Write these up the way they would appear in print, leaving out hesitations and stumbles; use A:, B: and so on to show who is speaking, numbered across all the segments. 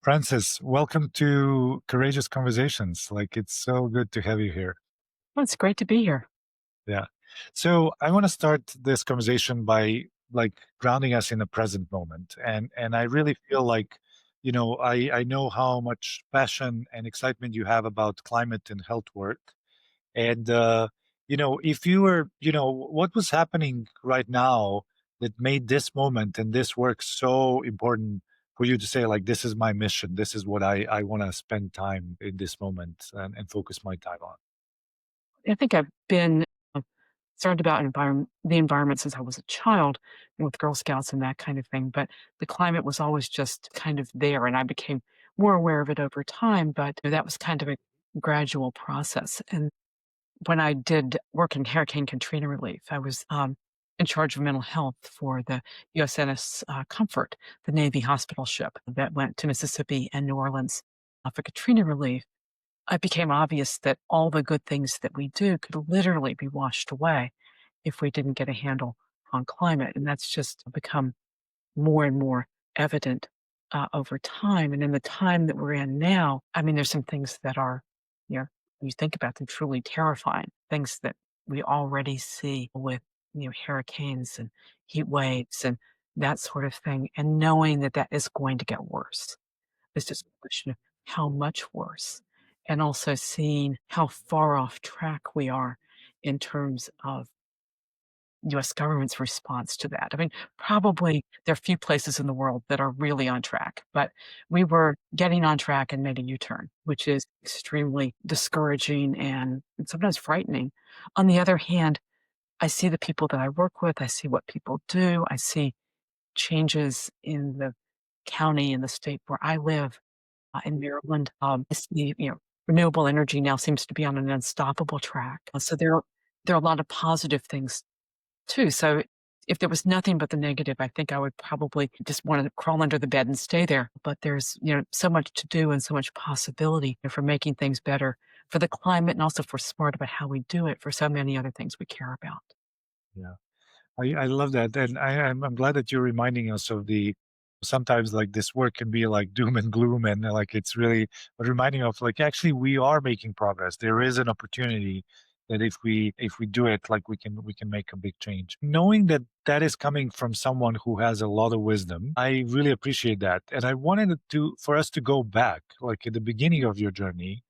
A: Francis, welcome to Courageous Conversations. It's so good to have you here.
B: Well, it's great to be here.
A: Yeah. So I want to start this conversation by grounding us in the present moment. And I really feel like, I know how much passion and excitement you have about climate and health work. And if you were, what was happening right now that made this moment and this work so important for you to say, like, this is my mission. This is what I want to spend time in this moment and focus my time on.
B: I think I've been concerned about the environment since I was a child, with Girl Scouts and that kind of thing. But the climate was always just kind of there, and I became more aware of it over time. But that was kind of a gradual process. And when I did work in Hurricane Katrina relief, I was in charge of mental health for the USNS Comfort, the Navy hospital ship that went to Mississippi and New Orleans for Katrina relief. It became obvious that all the good things that we do could literally be washed away if we didn't get a handle on climate. And that's just become more and more evident over time. And in the time that we're in now, I mean, there's some things that are, you know, when you think about them, truly terrifying, things that we already see with, hurricanes and heat waves and that sort of thing. And knowing that that is going to get worse. It's just a question of how much worse, and also seeing how far off track we are in terms of US government's response to that. I mean, probably there are few places in the world that are really on track, but we were getting on track and made a U-turn, which is extremely discouraging and sometimes frightening. On the other hand, I see the people that I work with, I see what people do, I see changes in the county and the state where I live in Maryland. I see, renewable energy now seems to be on an unstoppable track. So there are a lot of positive things too. So if there was nothing but the negative, I think I would probably just want to crawl under the bed and stay there. But there's, so much to do and so much possibility for making things better for the climate, and also for smart about how we do it for so many other things we care about.
A: Yeah. I love that. And I'm glad that you're reminding us of sometimes like this work can be like doom and gloom and like it's really but reminding of like actually we are making progress. There is an opportunity that if we do it, like we can make a big change. Knowing that that is coming from someone who has a lot of wisdom, I really appreciate that. And I wanted for us to go back, like at the beginning of your journey,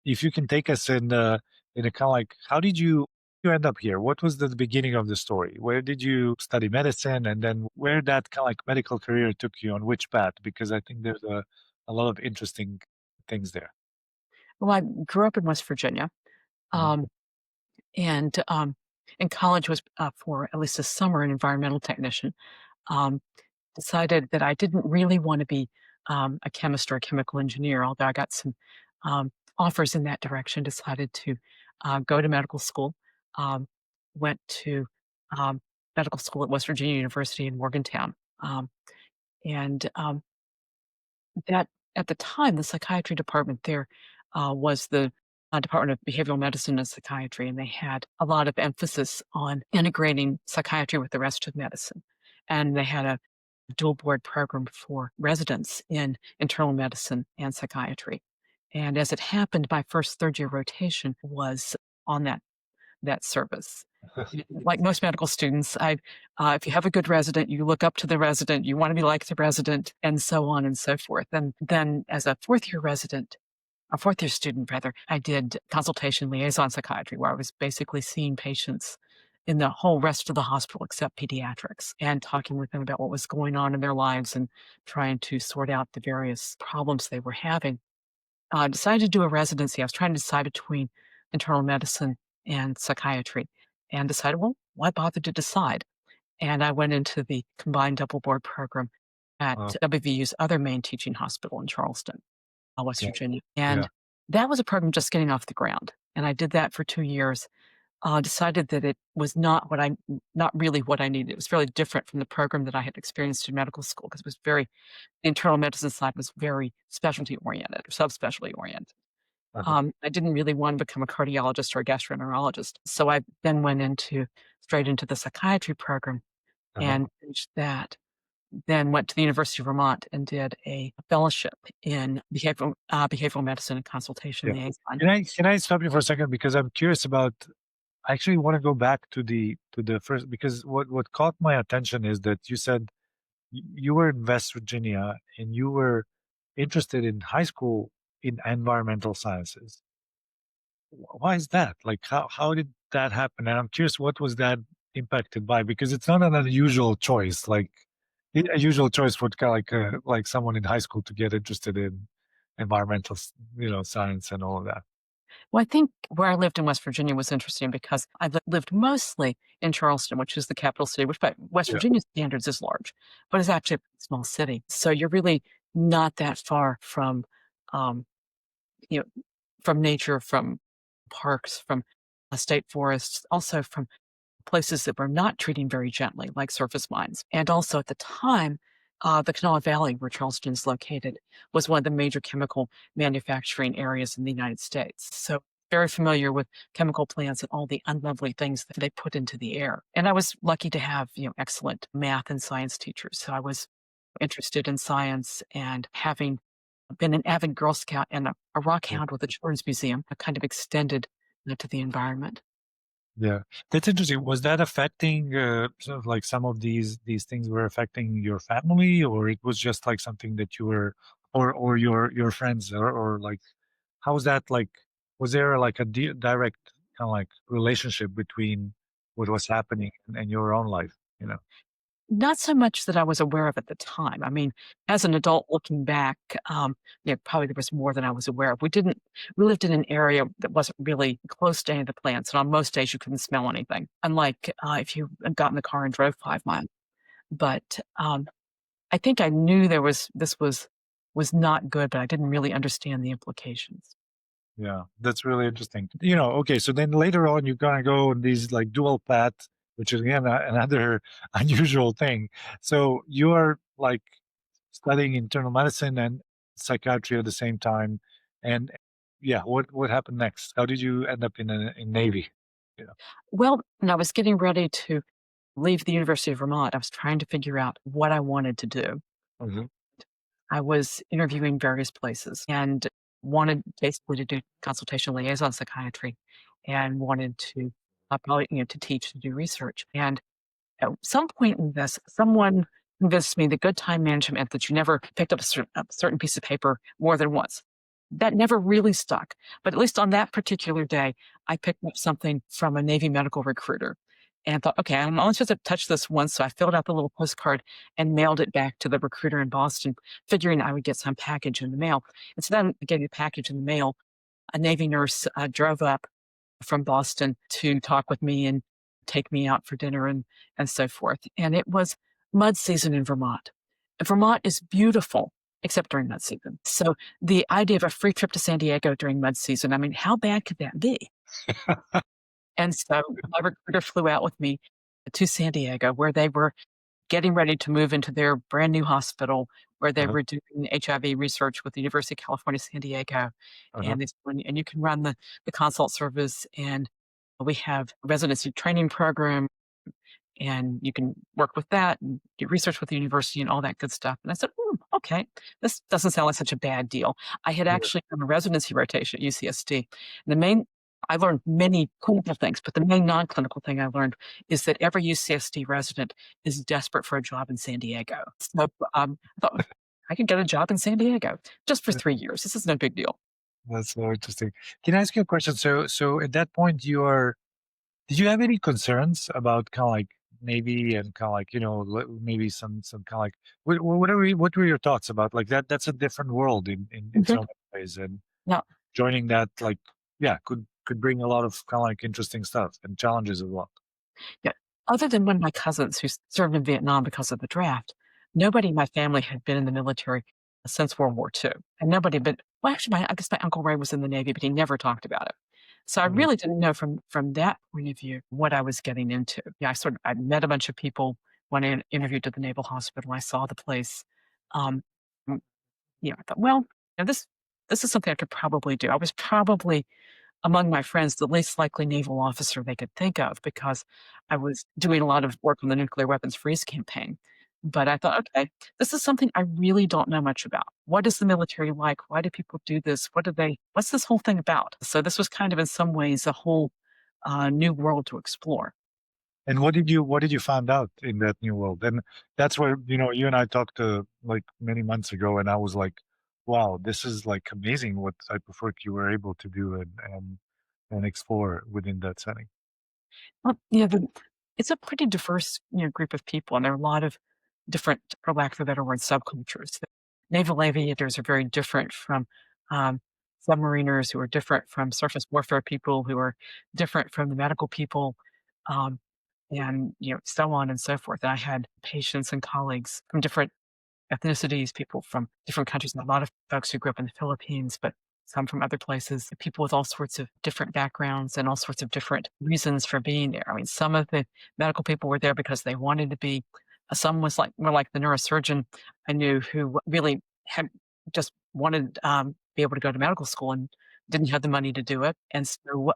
A: if you can take us in a kind of like, how did you end up here? What was the beginning of the story? Where did you study medicine, and then where that kind of like medical career took you on which path? Because I think there's a lot of interesting things there.
B: Well, I grew up in West Virginia,
A: Mhm.
B: um, and in college was for at least a summer an environmental technician. Um, Decided that I didn't really want to be a chemist or a chemical engineer, although I got some offers in that direction. Decided to go to medical school. Um, Went to um, medical school at West Virginia University in Morgantown, and that at the time the psychiatry department there was the Department of Behavioral Medicine and Psychiatry, and they had a lot of emphasis on integrating psychiatry with the rest of medicine, and they had a dual board program for residents in internal medicine and psychiatry. And as it happened, my first third year rotation was on that service. Like most medical students, if you have a good resident, you look up to the resident, you want to be like the resident, and so on and so forth. And then as a fourth year student rather, I did consultation liaison psychiatry, where I was basically seeing patients in the whole rest of the hospital except pediatrics, and talking with them about what was going on in their lives and trying to sort out the various problems they were having. I decided to do a residency. I was trying to decide between internal medicine and psychiatry, and decided, well, why bother to decide? And I went into the combined double board program at
A: Uh,
B: WVU's other main teaching hospital in Charleston, West
A: yeah,
B: Virginia.
A: yeah,
B: And that was a program just getting off the ground. And I did that for 2 years. Decided that it was not really what I needed. It was fairly different from the program that I had experienced in medical school, because the internal medicine side was very specialty oriented or subspecialty oriented.
A: uh-huh,
B: I didn't really want to become a cardiologist or a gastroenterologist. So I then went straight into the psychiatry program
A: uh-huh.
B: and finished that. then went to the University of Vermont and did a fellowship in behavioral medicine and consultation
A: Yeah.
B: liaison.
A: Can I stop you for a second because I'm curious about. I actually want to go back to the first because what caught my attention is that you said you were in West Virginia and you were interested in high school in environmental sciences. Why is that? Like, how did that happen? And I'm curious, what was that impacted by? Because it's not an unusual choice. Like, a usual choice would kind of like someone in high school to get interested in environmental, science and all of that.
B: Well, I think where I lived in West Virginia was interesting because I lived mostly in Charleston, which is the capital city, which by West
A: Yeah.
B: Virginia standards is large, but it's actually a small city. So you're really not that far from, um, you know, from nature, from parks, from state forests, also from places that were not treating very gently, like surface mines. And also at the time, the Kanawha Valley, where Charleston is located, was one of the major chemical manufacturing areas in the United States. So very familiar with chemical plants and all the unlovely things that they put into the air. And I was lucky to have, excellent math and science teachers. So I was interested in science and having been an avid Girl Scout and a rock
A: Yeah.
B: hound with the Children's Museum, I kind of extended to the environment.
A: Yeah, that's interesting. Was that affecting sort of like some of these things were affecting your family, or it was just like something that you were, or your friends, or like how was that like? Was there like a direct kind of like relationship between what was happening and your own life? You know?
B: Not so much that I was aware of at the time. I mean, as an adult looking back, probably there was more than I was aware of. We lived in an area that wasn't really close to any of the plants, and on most days you couldn't smell anything, unlike if you got in the car and drove 5 miles. But I think I knew this was not good, but I didn't really understand the implications.
A: Yeah, that's really interesting. Okay, so then later on, you kind of go on these like dual path, which is again another unusual thing. So you are like studying internal medicine and psychiatry at the same time, and yeah, what happened next? How did you end up in Navy? Yeah.
B: Well, when I was getting ready to leave the University of Vermont, I was trying to figure out what I wanted to do.
A: Hmm.
B: I was interviewing various places and wanted basically to do consultation liaison psychiatry and wanted to probably, to teach, to do research. And at some point in this, someone convinced me that good time management meant that you never picked up a certain piece of paper more than once. That never really stuck. But at least on that particular day, I picked up something from a Navy medical recruiter and thought, okay, I'm only supposed to touch this once. So I filled out the little postcard and mailed it back to the recruiter in Boston, figuring I would get some package in the mail. And so then I getting the package in the mail, a Navy nurse drove up from Boston to talk with me and take me out for dinner and so forth. And it was mud season in Vermont. Vermont is beautiful except during mud season. So the idea of a free trip to San Diego during mud season, I mean, how bad could that be? And so my recruiter flew out with me to San Diego where they were getting ready to move into their brand new hospital where they
A: Uh-huh,
B: were doing HIV research with the University of California, San Diego.
A: uh-huh,
B: And and you can run the consult service and we have a residency training program and you can work with that and do research with the university and all that good stuff. And I said, okay, this doesn't sound like such a bad deal. I had
A: yeah,
B: actually done a residency rotation at UCSD. I learned many clinical things, but the main non-clinical thing I learned is that every UCSD resident is desperate for a job in San Diego. So I thought I could get a job in San Diego just for
A: yeah,
B: 3 years. This is no big deal.
A: that's so interesting. Can I ask you a question? So at that point, did you have any concerns about kind of like Navy and kind of like maybe some kind of like what were your thoughts about like that? That's a different world in so
B: Mhm.
A: many ways, and
B: Now,
A: joining that like yeah could bring a lot of kind of like interesting stuff and challenges as well.
B: yeah, other than one of my cousins who served in Vietnam because of the draft, nobody in my family had been in the military since World War II. And nobody had been, well, actually, I guess my Uncle Ray was in the Navy, but he never talked about it. So I
A: Mhm.
B: really didn't know from that point of view what I was getting into. Yeah, I met a bunch of people when I interviewed at the Naval Hospital. I saw the place. Um, mm, I thought, well, this is something I could probably do. I was probably among my friends, the least likely naval officer they could think of because I was doing a lot of work on the nuclear weapons freeze campaign. But I thought, okay, this is something I really don't know much about. What is the military like? Why do people do this? What's this whole thing about? So this was kind of in some ways a whole new world to explore.
A: And what did you find out in that new world? And that's where, you and I talked like many months ago, and I was like, wow, this is like amazing what type of work you were able to do and explore within that setting.
B: Well, it's a pretty diverse, group of people, and there are a lot of different, for lack of a better word, subcultures. The naval aviators are very different from um, submariners, who are different from surface warfare people, who are different from the medical people, um, and so on and so forth. And I had patients and colleagues from different ethnicities, people from different countries, and a lot of folks who grew up in the Philippines, but some from other places, people with all sorts of different backgrounds and all sorts of different reasons for being there. I mean, some of the medical people were there because they wanted to be. Some was like more like the neurosurgeon I knew who really had just wanted be able to go to medical school and didn't have the money to do it. And so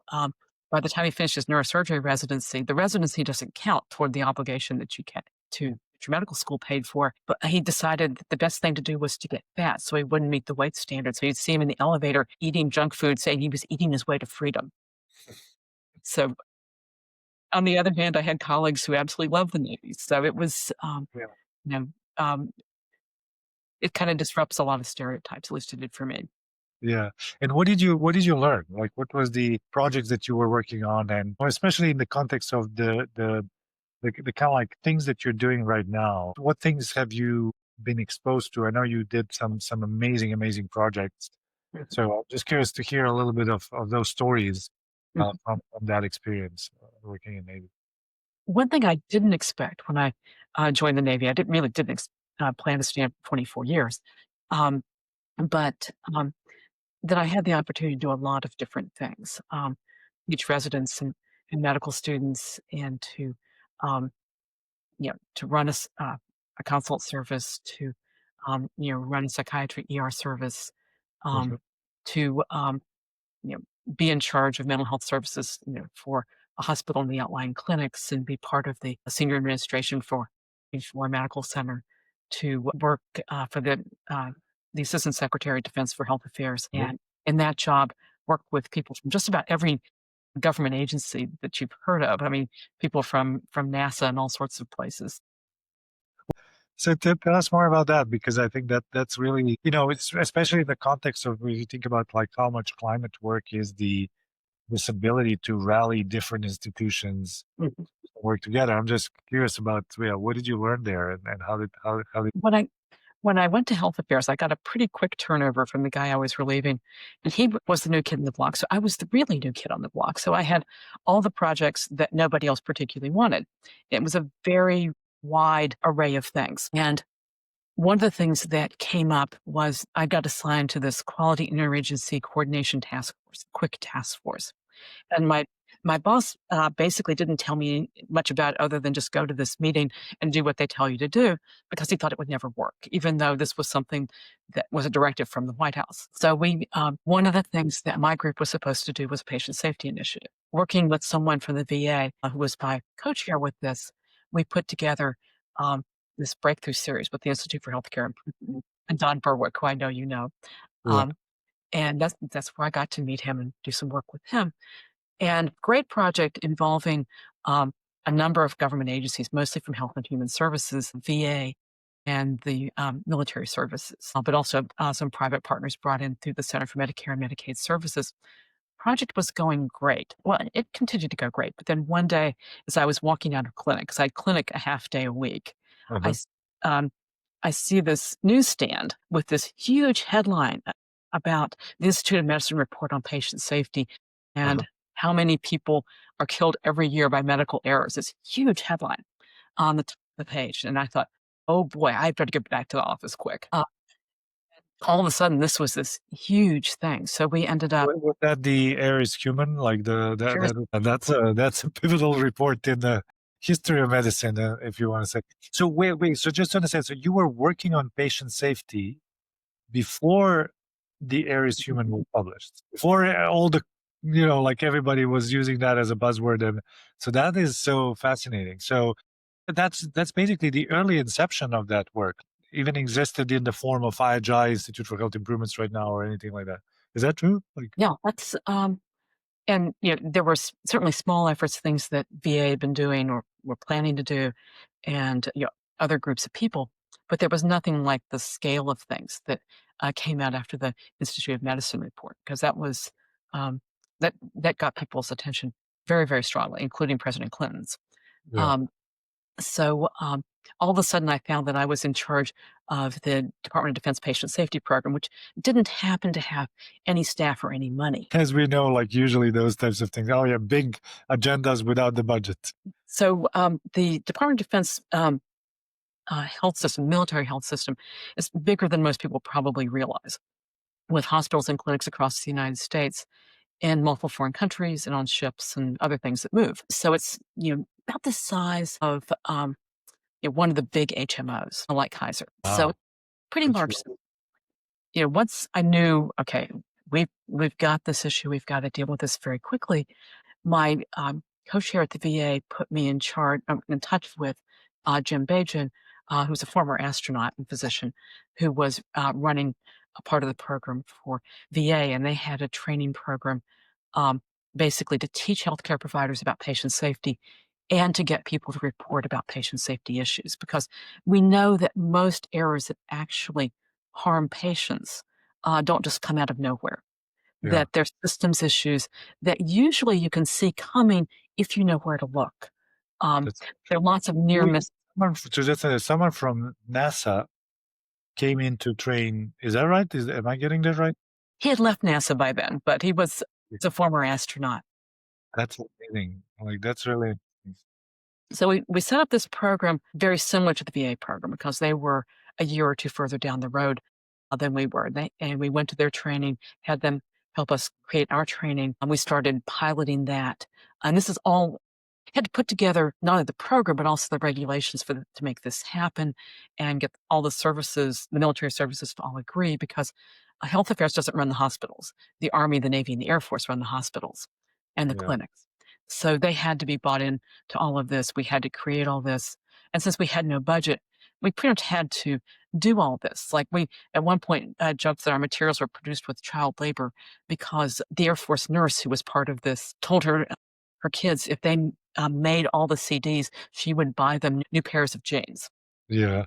B: by the time he finished his neurosurgery residency, the residency doesn't count toward the obligation that you get to get your medical school paid for. But he decided that the best thing to do was to get fat so he wouldn't meet the weight standard. So you'd see him in the elevator eating junk food, saying he was eating his way to freedom. So on the other hand, I had colleagues who absolutely loved the Navy. So it was,
A: Yeah.
B: you know, um, it kind of disrupts a lot of stereotypes, at least it did for me.
A: Yeah. And what did you learn? Like what was the projects that you were working on, and especially in the context of the kind of like things that you're doing right now? What things have you been exposed to? I know you did some amazing projects.
B: Mhm,
A: So I'm just curious to hear a little bit of those stories
B: mhm.
A: from that experience working in Navy.
B: One thing I didn't expect when I joined the Navy, I didn't plan to stay for 24 years, um, but that I had the opportunity to do a lot of different things, teach residents and medical students, and um, to run a consult service, to run a psychiatry ER service, um,
A: Mhm.
B: to you know, be in charge of mental health services, for a hospital in the outlying clinics, and be part of the senior administration for a medical center, to work for the Assistant Secretary of Defense for Health Affairs, and in that job, work with people from just about every government agency that you've heard of. I mean, people from NASA and all sorts of places.
A: So tell us more about that, because I think that's really, it's especially in the context of when you think about like how much climate work is this ability to rally different institutions
B: Mhm.
A: to work together. I'm just curious about, yeah, what did you learn there, and how did
B: When I went to health affairs, I got a pretty quick turnover from the guy I was relieving, and was the new kid in the block. So I was the really new kid on the block. So I had all the projects that nobody else particularly wanted. It was a very wide array of things. And one of the things that came up was I got assigned to this quality interagency coordination task force, QuIC task force. And my boss, basically didn't tell me much about it other than just go to this meeting and do what they tell you to do, because he thought it would never work, even though this was something that was a directive from the White House. So one of the things that my group was supposed to do was a patient safety initiative. Working with someone from the VA, who was my co-chair with this, we put together um, this breakthrough series with the Institute for Healthcare Improvement and Don Berwick, who I know you know.
A: yeah.
B: Um, and that's where I got to meet him and do some work with him, and great project involving a number of government agencies, mostly from Health and Human Services, VA, and the military services, but also some private partners brought in through the Center for Medicare and Medicaid Services. Project was going great. Well, it continued to go great. But then one day, as I was walking out of clinic, because I had clinic a half day a week, I,
A: Uh-huh.
B: s- um, I see this newsstand with this huge headline about the Institute of Medicine report on patient safety
A: Uh-huh.
B: and how many people are killed every year by medical errors. This huge headline on the top of the page. And I thought, oh boy, I better get back to the office quick. All of a sudden, this was this huge thing. So we ended up,
A: Was that the Aries human, like
B: here's
A: that's a pivotal report in the history of medicine, if you want to say. So wait. So just to understand, so you were working on patient safety before the Aries human was published, before all the, like everybody was using that as a buzzword, and so that is so fascinating. So That's basically the early inception of that work. Even existed in the form of IHI, Institute for Health Improvements, right now, or anything like that. Is that true? Like,
B: Yeah, that's and there were certainly small efforts, things that VA had been doing or were planning to do, and other groups of people. But there was nothing like the scale of things that came out after the Institute of Medicine report, because that was um, that got people's attention very, very strongly, including President Clinton's.
A: yeah.
B: Um, so all of a sudden, I found that I was in charge of the Department of Defense Patient Safety Program, which didn't happen to have any staff or any money.
A: As we know, like usually those types of things. Oh yeah, big agendas without the budget.
B: So the Department of Defense health system, military health system, is bigger than most people probably realize, with hospitals and clinics across the United States and multiple foreign countries and on ships and other things that move. So it's about the size of one of the big HMOs, like Kaiser. So
A: Wow,
B: pretty
A: that's
B: large.
A: really,
B: Once I knew, okay, we've got this issue, we've got to deal with this very quickly. My co-chair at the VA put me in touch with Jim Bajan, who's a former astronaut and physician, who was running a part of the program for VA, and they had a training program, um, basically to teach healthcare providers about patient safety and to get people to report about patient safety issues, because we know that most errors that actually harm patients don't just come out of nowhere,
A: yeah.
B: that there's systems issues that usually you can see coming if you know where to look. Um,
A: That's
B: there are lots of near
A: really
B: miss.
A: so. Just someone from NASA came in to train. Is that right? Am I getting that right?
B: He had left NASA by then, but he was a former astronaut.
A: That's amazing. Like that's really
B: So we set up this program very similar to the VA program, because they were a year or two further down the road than we were. And we went to their training, had them help us create our training, and we started piloting that. And this is all had to put together not only the program but also the regulations to make this happen, and get all the services, the military services, to all agree, because Health Affairs doesn't run the hospitals. The Army, the Navy, and the Air Force run the hospitals and the
A: yeah.
B: clinics. So they had to be bought in to all of this. We had to create all this. And since we had no budget, we pretty much had to do all this. Like, we, at one point, joked that our materials were produced with child labor, because the Air Force nurse who was part of this told her kids if they made all the CDs, she would buy them new pairs of jeans.
A: Yeah.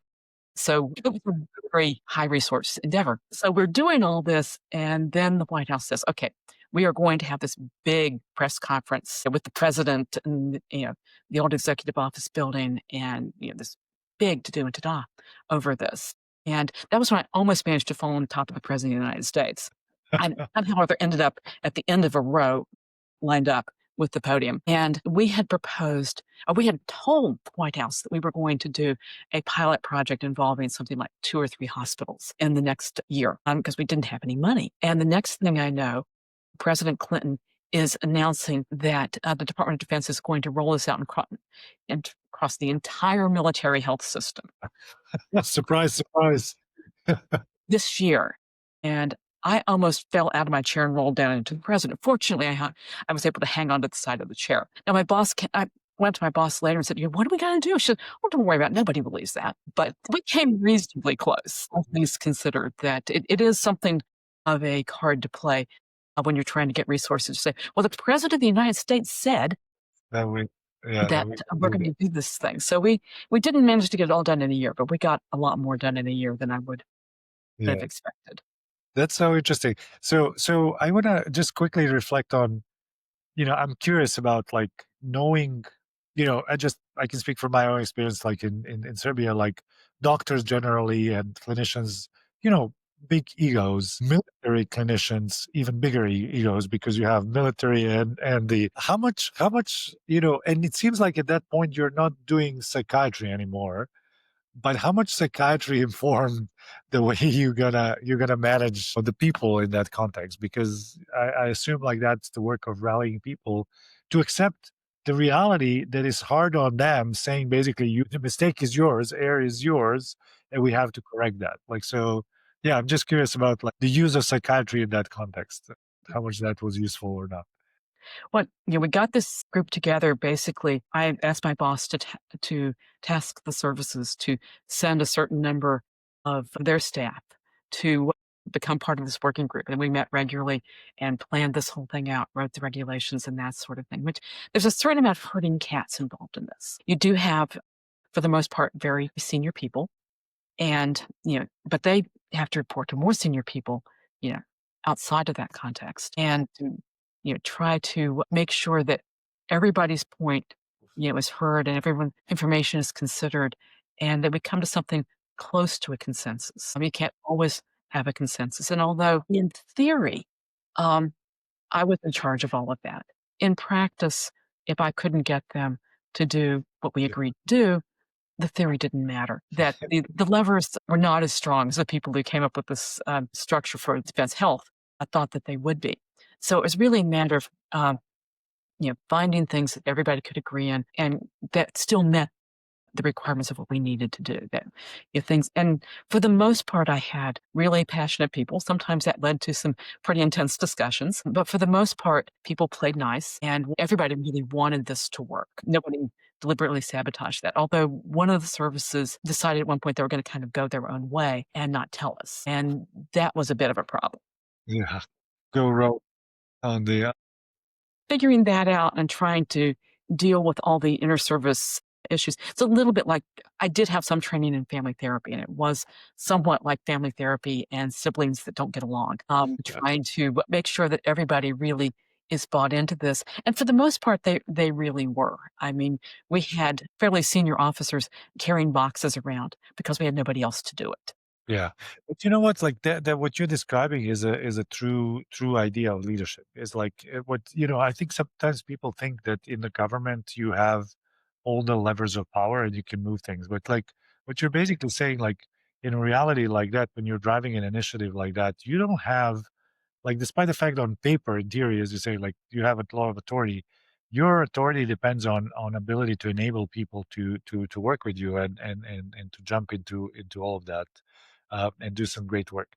B: So it was a very high resource endeavor. So we're doing all this, and then the White House says, okay, we are going to have this big press conference with the president and the old executive office building, and this big to do and ta-da over this. And that was when I almost managed to fall on top of the president of the United States. I somehow ended up at the end of a row, lined up with the podium. And we had proposed, we had told the White House that we were going to do a pilot project involving something like 2 or 3 hospitals in the next year, because we didn't have any money. And the next thing I know, President Clinton is announcing that the Department of Defense is going to roll this out and across the entire military health system
A: Surprise, surprise.
B: this year. And I almost fell out of my chair and rolled down into the president. Fortunately, I was able to hang on to the side of the chair. Now, I went to my boss later and said, what are we going to do? She said, oh, don't worry about it. Nobody believes that. But we came reasonably close, all things considered, that it is something of a card to play when you're trying to get resources to say, well, the president of the United States said
A: That we, yeah, that
B: that
A: we
B: we're
A: do
B: going
A: that.
B: to do this thing. So we didn't manage to get it all done in a year, but we got a lot more done in a year than I would have
A: Yeah,
B: expected.
A: that's so interesting. So I want to just quickly reflect on, I'm curious about like knowing, I can speak from my own experience, like in Serbia, like doctors generally and clinicians, you know, big egos, military clinicians, even bigger egos, because you have military and the how much, and it seems like at that point you're not doing psychiatry anymore, but how much psychiatry informed the way you're gonna manage the people in that context? Because I assume like that's the work of rallying people to accept the reality that is hard on them, saying basically the mistake is yours, error is yours, and we have to correct that. Like so, yeah, I'm just curious about like the use of psychiatry in that context, how much that was useful or not.
B: What we got this group together. Basically, I asked my boss to task the services to send a certain number of their staff to become part of this working group, and we met regularly and planned this whole thing out, wrote the regulations and that sort of thing. Which there's a certain amount of herding cats involved in this. You do have, for the most part, very senior people, and but they have to report to more senior people, you know, outside of that context, and to try to make sure that everybody's point is heard and everyone information is considered, and that we come to something close to a consensus. I mean, you can't always have a consensus, and although in theory, um, I was in charge of all of that, in practice, if I couldn't get them to do what we
A: Yeah.
B: agreed to do, the theory didn't matter. That the levers were not as strong as the people who came up with this structure for defense health. I thought that they would be. So it was really a matter of finding things that everybody could agree on, and that still met the requirements of what we needed to do. That things, and for the most part, I had really passionate people. Sometimes that led to some pretty intense discussions, but for the most part, people played nice, and everybody really wanted this to work. Nobody deliberately sabotaged that. Although one of the services decided at one point they were going to kind of go their own way and not tell us, and that was a bit of a problem.
A: Yeah. Go row on the
B: Figuring that out and trying to deal with all the inter-service issues. It's a little bit like I did have some training in family therapy, and it was somewhat like family therapy and siblings that don't get along.
A: yeah.
B: Trying to make sure that everybody really is bought into this, and for the most part, they really were. I mean, we had fairly senior officers carrying boxes around because we had nobody else to do it.
A: Yeah. But you know what? Like that what you're describing is a true idea of leadership. Is like what I think sometimes people think that in the government you have all the levers of power and you can move things. But like what you're basically saying, like in reality, like that, when you're driving an initiative like that, you don't have like despite the fact on paper, in theory, as you say, like you have a lot of authority, your authority depends on ability to enable people to work with you and to jump into all of that and do some great work.